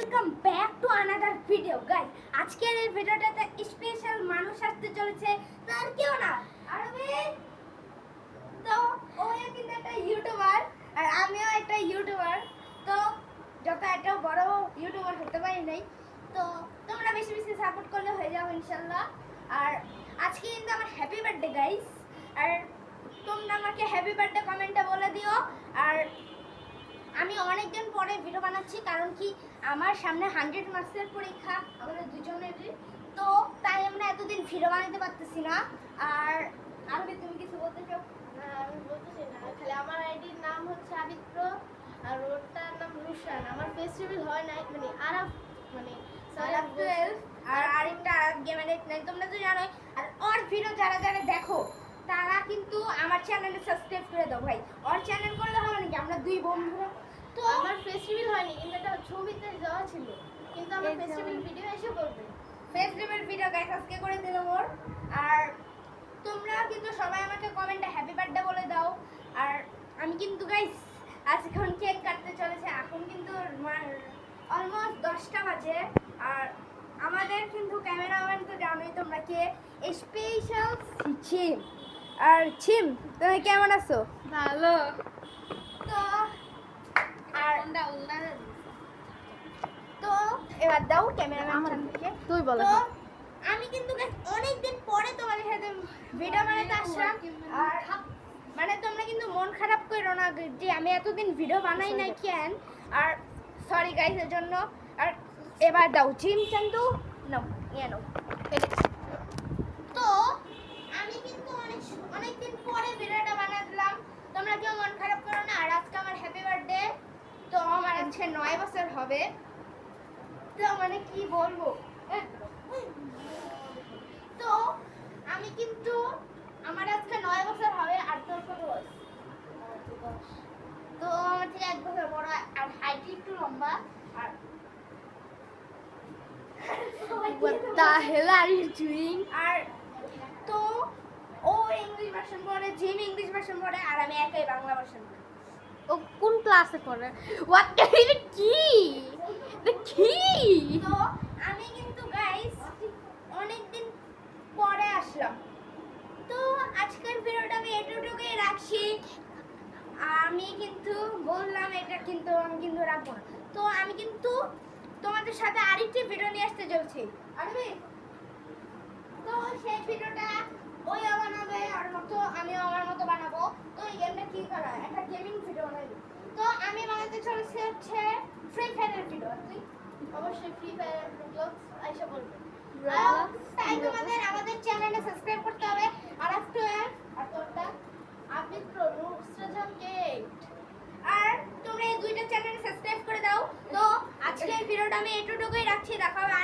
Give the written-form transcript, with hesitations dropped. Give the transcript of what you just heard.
Welcome back to another video guys. আজকের এই ভিডিওটাতে স্পেশাল মানুষ আসতে চলেছে, তার কেউ না আরবে। তো ও কিন্তু একটা ইউটিউবার আর আমিও একটা ইউটিউবার। তো যত একটা বড় ইউটিউবার হতে পারি নাই, তো তোমরা বেশি বেশি সাপোর্ট করলে হয়ে যাও ইনশাল্লাহ। আর আজকে কিন্তু আমার হ্যাপি বার্থডে গাইস, আর তোমরা আমাকে হ্যাপি বার্থডে কমেন্টে বলে দিও। আর আমি অনেকদিন পরে ভিডিও বানাচ্ছি, কারণ কি আমার সামনে 100 মার্কসের পরীক্ষা আমাদের দুজনেরই, তো তাই আমরা এতদিন ভিডিও বানাতে পারতেছি না। আর আরবি তুমি কিছু বলতে চাও? আমি বলতেছি না, খালি আমার আইডির নাম হচ্ছে আবিত্র আর ওটার নাম রুশান। আমার ফেস্টিভ্যাল হয় নাই, মানে আরাফ, মানে আরাফ 12 আর আরেকটা আরাফ গেমার 9। তোমরা তো জানোই। আর ওর ভিডিও যারা যারা দেখো তারা কিন্তু আমার চ্যানেলে সাবস্ক্রাইব করে দাও ভাই। ওর চ্যানেল করলে হবে নাকি, আমরা দুই বন্ধুরা। তো আমার ফেস্টিভ্যাল হয়নি, কিন্তু এটা ছবিতে দেওয়া ছিল, কিন্তু আমার ফেস্টিভ্যাল ভিডিও এসে করবে। ফেস্টিভ্যাল ভিডিও গাইস আজকে করে দিলাম ওর। আর তোমরা কিন্তু সবাই আমাকে কমেন্টে হ্যাপি বার্থডে বলে দাও। আর আমি কিন্তু গাইস আজকে কেক কাটতে চলেছে, এখন কিন্তু অলমোস্ট 10টা বাজে। আর আমাদের কিন্তু ক্যামেরাম্যান তো জানোই তোমরা, কে স্পেশাল ছিম। আর ছিম, তুমি কেমন আছো? ভালো। তো আর তো এবার দাও ক্যামেরাম্যান থেকে তুই বলো। তো আমি কিন্তু অনেকদিন পরে তোমাদের সাথে ভিডিও বানাতে আসলাম। আর মানে তোমরা কিন্তু মন খারাপ করো না যে আমি এতদিন ভিডিও বানাই নাই কেন। আর সরি গাইস এর জন্য। আর এবার দাও জিম চান্দু, নাও নিয়ে নাও। তো আমি কিন্তু অনেকদিন পরে ভিডিওটা বানালাম, তোমরা কেউ মন খারাপ করো না। আর আজকে আমার হ্যাপি বার্থডে, তো আমার আজকে 9 বছর হবে। তো মানে কি বলবো, তো আমি কিন্তু আমার আজকে 9 বছর হবে। আর তোর কত বয়স? তো আমার থেকে 1 বছর বড়, আর হাইট একটু লম্বা। আর What the hell are you doing? আর তো ও ইংলিশ ভার্সন পড়ে, জিম ইংলিশ ভার্সন পড়ে, আর আমি একাই বাংলা ভার্সন পড়ি। ও কোন ক্লাসে পড়ে? What the hell কি? The কি? তো আমি কিন্তু গাইস অনেকদিন পরে আসলাম, তো আজকের ভিডিওটা আমি এতটুকুই রাখছি। আমি কিন্তু বললাম এটা, কিন্তু আমি কিন্তু রাখবো না। তো আমি কিন্তু তোমাদের সাথে আরেকটি ভিডিও নিয়ে আসতে চলছি আরবি। তো সেই ভিডিওটা ওই বানাবে আর মতো আমিও আমার মতো বানাবো। তো এই গেমটা কি করা, একটা গেমিং ভিডিও বানাবো। তো আমি বানাতে চলেছি হচ্ছে ফ্রি ফায়ারের ভিডিও। তুই অবশ্যই ফ্রি ফায়ার ব্লগস আইসা বলবে। তাই তোমাদের আমাদের চ্যানেলে সাবস্ক্রাইব করতে হবে। আর একটু আর তোরটা আবিত্র নুসরাজান গেট। আর তোমরা এই দুইটা চ্যানেলে সাবস্ক্রাইব করে দাও। তো আজকের ভিডিওটা আমি এতটুকুই রাখছি, দেখা হবে